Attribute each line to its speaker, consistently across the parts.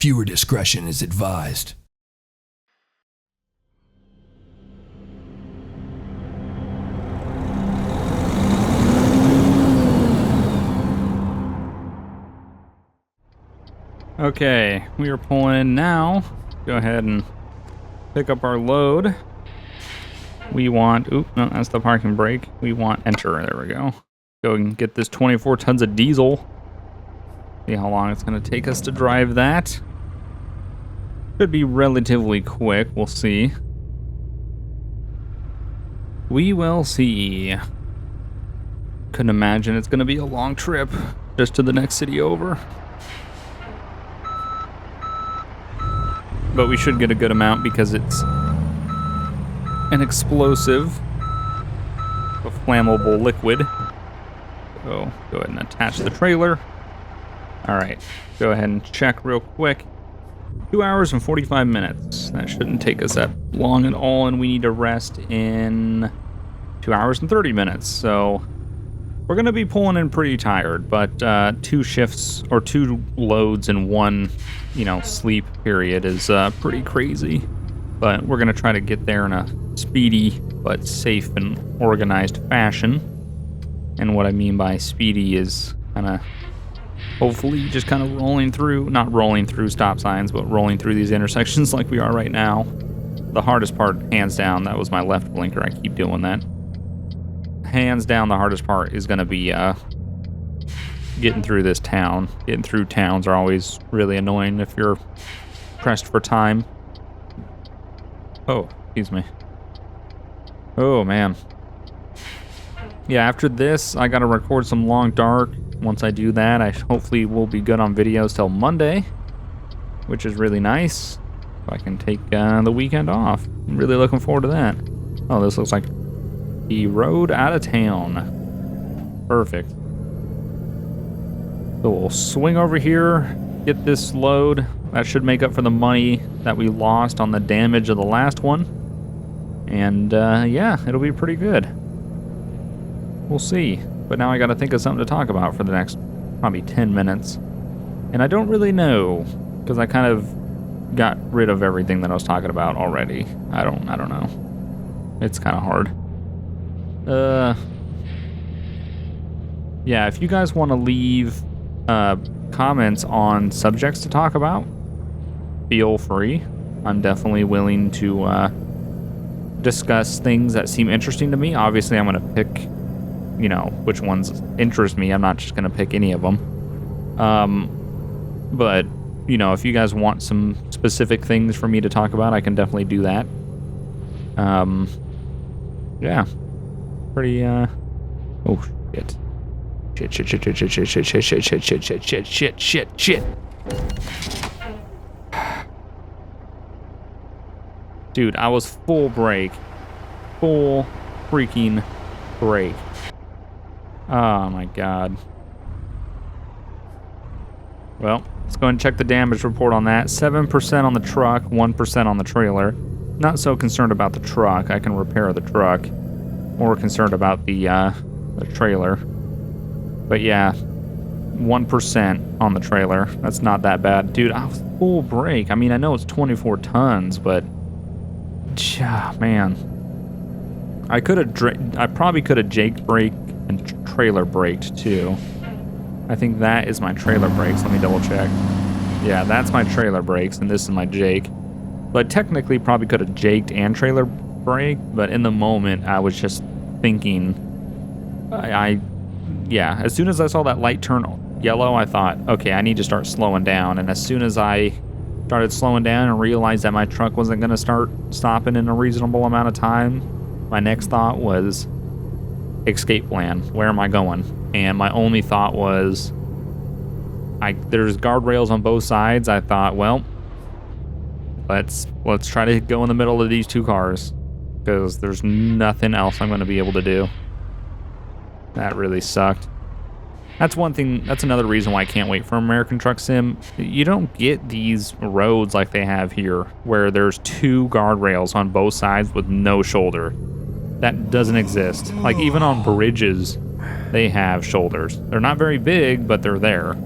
Speaker 1: Viewer discretion is advised.
Speaker 2: Okay, we are pulling in now. Go ahead and pick up our load. We want, no, that's the parking brake. We want enter, there we go. Go and get this 24 tons of diesel. See how long it's gonna take us to drive that. Should be relatively quick, we'll see. We will see. Couldn't imagine it's gonna be a long trip just to the next city over. But we should get a good amount because it's an explosive, a flammable liquid. So go ahead and attach the trailer. All right, go ahead and check real quick. 2 hours and 45 minutes. That shouldn't take us that long at all, and we need to rest in 2 hours and 30 minutes. So we're gonna be pulling in pretty tired, but 2 shifts or 2 loads in one, sleep period is pretty crazy. But we're gonna try to get there in a speedy but safe and organized fashion. And what I mean by speedy is hopefully just kind of not rolling through stop signs, but rolling through these intersections like we are right now. The hardest part, hands down, that was my left blinker. I keep doing that. Hands down, the hardest part is going to be getting through this town. Getting through towns are always really annoying if you're pressed for time. Oh, excuse me. Oh, man. Yeah, after this, I got to record some long dark. Once I do that, I hopefully will be good on videos till Monday, which is really nice. So I can take the weekend off. I'm really looking forward to that. Oh, this looks like the road out of town. Perfect. So we'll swing over here, get this load. That should make up for the money that we lost on the damage of the last one. And yeah, it'll be pretty good. We'll see. But now I gotta think of something to talk about for the next probably 10 minutes. And I don't really know, because I kind of got rid of everything that I was talking about already. I don't know. It's kind of hard. Yeah, if you guys want to leave comments on subjects to talk about, feel free. I'm definitely willing to discuss things that seem interesting to me. Obviously, I'm going to pick, which ones interest me. I'm not just going to pick any of them. But, if you guys want some specific things for me to talk about, I can definitely do that. Yeah. Pretty, oh, shit. Shit. Dude, I was full brake. Full freaking brake. Oh my god. Well, let's go ahead and check the damage report on that. 7% on the truck, 1% on the trailer. Not so concerned about the truck. I can repair the truck. More concerned about the trailer. But yeah, 1% on the trailer. That's not that bad. Dude, I was full brake. I mean, I know it's 24 tons, but man. I probably could have Jake braked and trailer braked too. I think that is my trailer brakes. Let me double check. Yeah, that's my trailer brakes, and this is my Jake. But technically, probably could have Jaked and trailer braked, but in the moment, I was just thinking, yeah, as soon as I saw that light turn yellow, I thought, okay, I need to start slowing down. And as soon as I started slowing down and realized that my truck wasn't going to start stopping in a reasonable amount of time, my next thought was escape plan. Where am I going? And my only thought was, there's guardrails on both sides. I thought, well, let's try to go in the middle of these 2 cars, because there's nothing else I'm going to be able to do. That really sucked. That's one thing. That's another reason why I can't wait for American Truck Sim. You don't get these roads like they have here, where there's 2 guardrails on both sides with no shoulder. That doesn't exist. Like, even on bridges, they have shoulders. They're not very big, but they're there.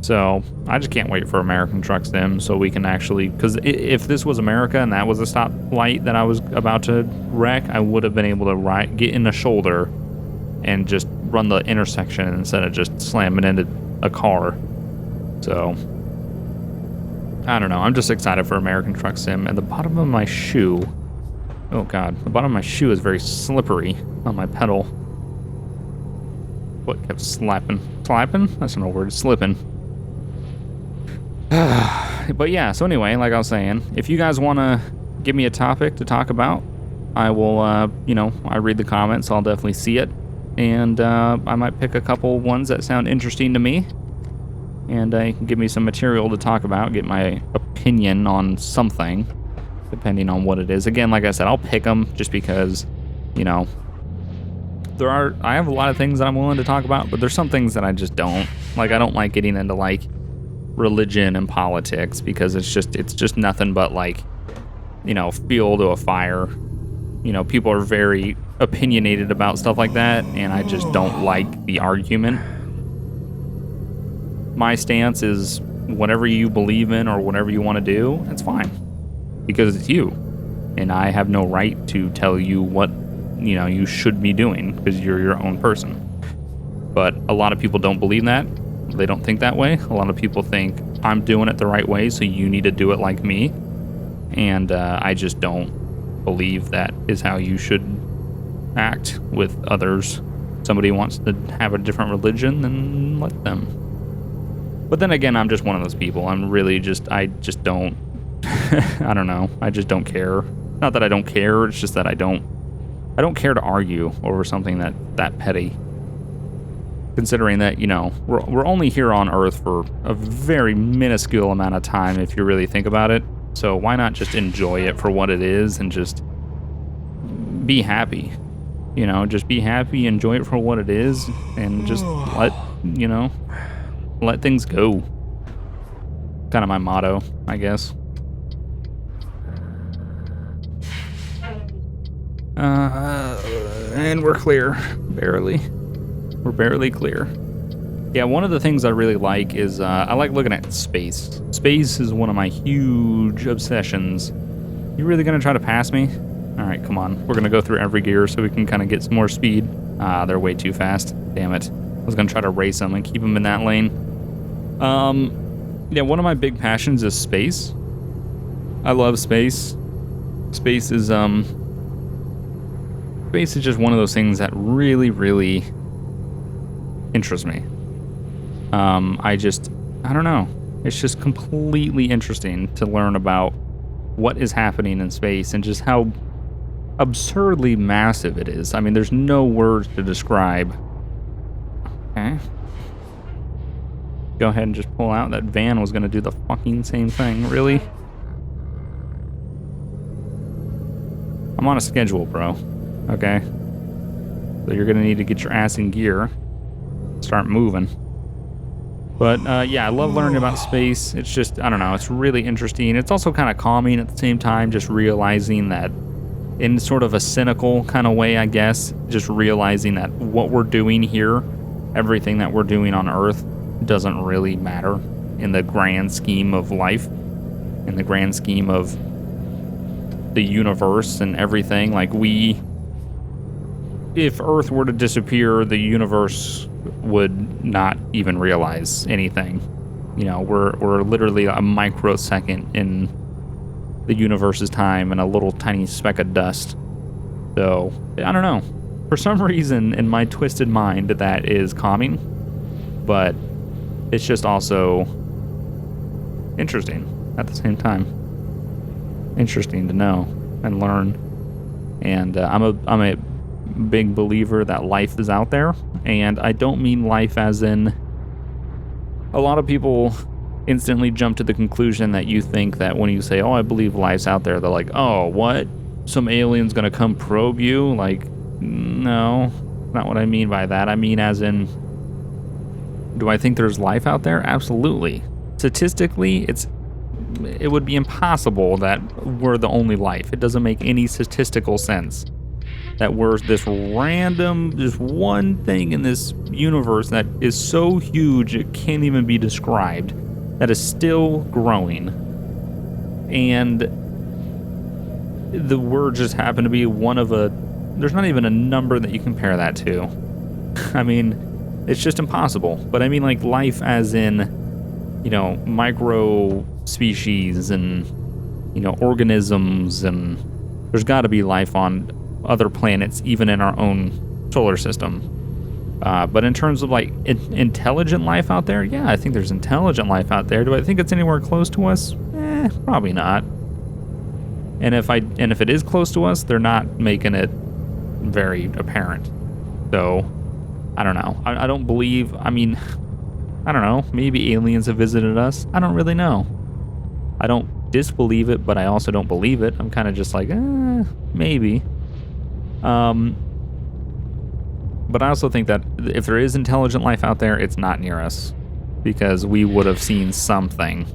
Speaker 2: So I just can't wait for American Truck Sim so we can actually, because if this was America and that was a stoplight that I was about to wreck, I would have been able to get in the shoulder and just run the intersection instead of just slamming into a car. So I don't know. I'm just excited for American Truck Sim. And the bottom of my shoe, oh God, the bottom of my shoe is very slippery on my pedal. What kept slapping? Slapping? That's not a word. Slipping. But yeah, so anyway, like I was saying, if you guys want to give me a topic to talk about, I will, I read the comments, so I'll definitely see it. And I might pick a couple ones that sound interesting to me. And you can give me some material to talk about, get my opinion on something, depending on what it is. Again, like I said, I'll pick them just because, I have a lot of things that I'm willing to talk about, but there's some things that I just don't. Like, I don't like getting into, like, religion and politics because it's just nothing but, like, fuel to a fire. People are very opinionated about stuff like that, and I just don't like the argument. My stance is whatever you believe in or whatever you want to do, it's fine because it's you, and I have no right to tell you what you should be doing because you're your own person. But a lot of people don't believe that. They don't think that way. A lot of people think I'm doing it the right way, so you need to do it like me. And I just don't believe that is how you should act with others. Somebody wants to have a different religion, then let them. But then again, I'm just one of those people. I just don't, I don't know. I just don't care. Not that I don't care, it's just that I don't care to argue over something that petty. Considering that, we're only here on Earth for a very minuscule amount of time if you really think about it. So why not just enjoy it for what it is and just be happy? Just be happy, enjoy it for what it is, and just let things go. Kind of my motto, I guess. And we're clear. Barely. We're barely clear. Yeah, one of the things I really like is I like looking at space. Space is one of my huge obsessions. You really gonna try to pass me? All right, come on. We're gonna go through every gear so we can kind of get some more speed. They're way too fast. Damn it. I was gonna try to race them and keep them in that lane. Yeah, one of my big passions is space. I love space. Space is just one of those things that really, really interests me. I don't know. It's just completely interesting to learn about what is happening in space and just how absurdly massive it is. I mean, there's no words to describe. Okay. Go ahead and just pull out. That van was going to do the fucking same thing. Really? I'm on a schedule, bro. Okay? So you're going to need to get your ass in gear. Start moving. But yeah, I love learning about space. It's just, I don't know, it's really interesting. It's also kind of calming at the same time, just realizing that in sort of a cynical kind of way, I guess, just realizing that what we're doing here, everything that we're doing on Earth doesn't really matter in the grand scheme of life, in the grand scheme of the universe and everything. Like if Earth were to disappear, the universe would not even realize anything. We're literally a microsecond in the universe's time and a little tiny speck of dust. So, I don't know. For some reason, in my twisted mind, that is calming, but it's just also interesting at the same time. Interesting to know and learn. And I'm a big believer that life is out there, and I don't mean life as in, a lot of people instantly jump to the conclusion that you think that when you say, oh, I believe life's out there, they're like, oh, what? Some alien's gonna come probe you? Like, no, not what I mean by that. I mean as in, do I think there's life out there? Absolutely. Statistically, it would be impossible that we're the only life. It doesn't make any statistical sense. that we're this random, just one thing in this universe that is so huge it can't even be described, that is still growing. And we're just happen to be one of there's not even a number that you compare that to. I mean, it's just impossible. But I mean, like, life as in, micro species and, organisms, and there's got to be life on other planets, even in our own solar system. But in terms of, like, intelligent life out there, yeah, I think there's intelligent life out there. Do I think it's anywhere close to us? Probably not. And if it is close to us, they're not making it very apparent. So, I don't know. I don't believe, I don't know. Maybe aliens have visited us. I don't really know. I don't disbelieve it, but I also don't believe it. I'm kind of just like, maybe. But I also think that if there is intelligent life out there, it's not near us, because we would have seen something.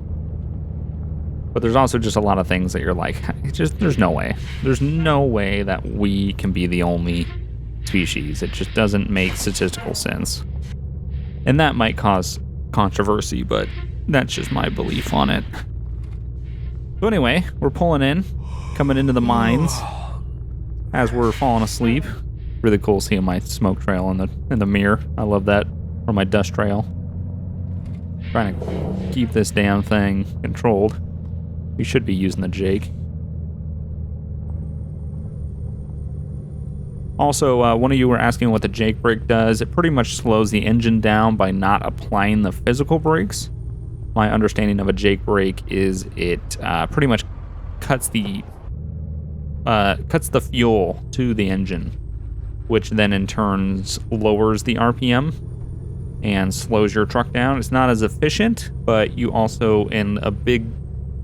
Speaker 2: But there's also just a lot of things that you're like, there's no way. There's no way that we can be the only species. It just doesn't make statistical sense. And that might cause controversy, but that's just my belief on it. So anyway, we're pulling in, coming into the mines as we're falling asleep. Really cool seeing my smoke trail in the mirror. I love that. Or my dust trail. Trying to keep this damn thing controlled. We should be using the Jake. Also, one of you were asking what the Jake brake does. It pretty much slows the engine down by not applying the physical brakes. My understanding of a Jake brake is it pretty much cuts the fuel to the engine, which then in turn lowers the RPM and slows your truck down. It's not as efficient, but you also, in a big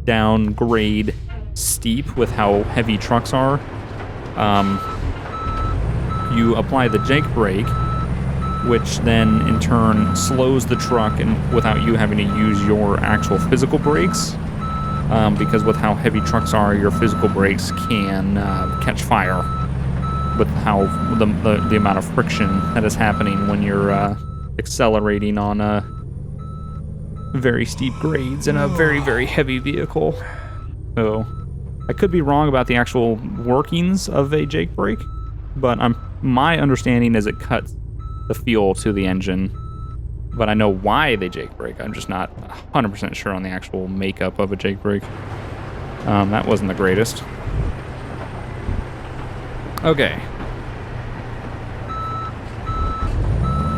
Speaker 2: downgrade steep with how heavy trucks are, you apply the Jake brake, which then in turn slows the truck and without you having to use your actual physical brakes, because with how heavy trucks are, your physical brakes can catch fire with how the amount of friction that is happening when you're accelerating on very steep grades in a very, very heavy vehicle. So I could be wrong about the actual workings of a Jake brake, but my understanding is it cuts the fuel to the engine. But I know why they Jake brake. I'm just not 100% sure on the actual makeup of a Jake brake. That wasn't the greatest. Okay.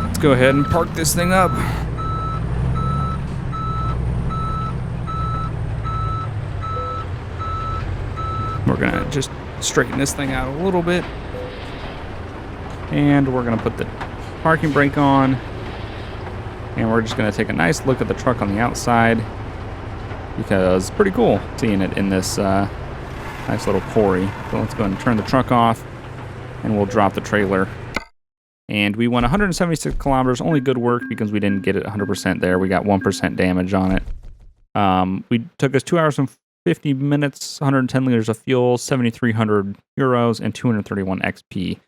Speaker 2: Let's go ahead and park this thing up. We're gonna just straighten this thing out a little bit. And we're gonna put the parking brake on. And we're just gonna take a nice look at the truck on the outside, because it's pretty cool seeing it in this nice little quarry. So let's go ahead and turn the truck off, and we'll drop the trailer. And we went 176 kilometers, only good work because we didn't get it 100% there. We got 1% damage on it. We took us 2 hours and 50 minutes, 110 liters of fuel, 7,300 euros, and 231 XP.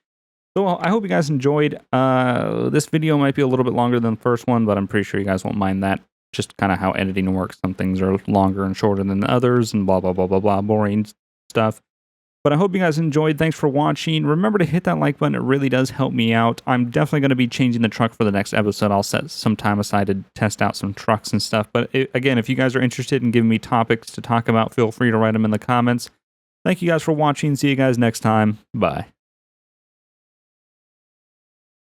Speaker 2: So I hope you guys enjoyed. This video might be a little bit longer than the first one, but I'm pretty sure you guys won't mind that. Just kind of how editing works. Some things are longer and shorter than others, and blah, blah, blah, blah, blah, boring stuff. But I hope you guys enjoyed. Thanks for watching. Remember to hit that like button. It really does help me out. I'm definitely going to be changing the truck for the next episode. I'll set some time aside to test out some trucks and stuff. But again, if you guys are interested in giving me topics to talk about, feel free to write them in the comments. Thank you guys for watching. See you guys next time. Bye.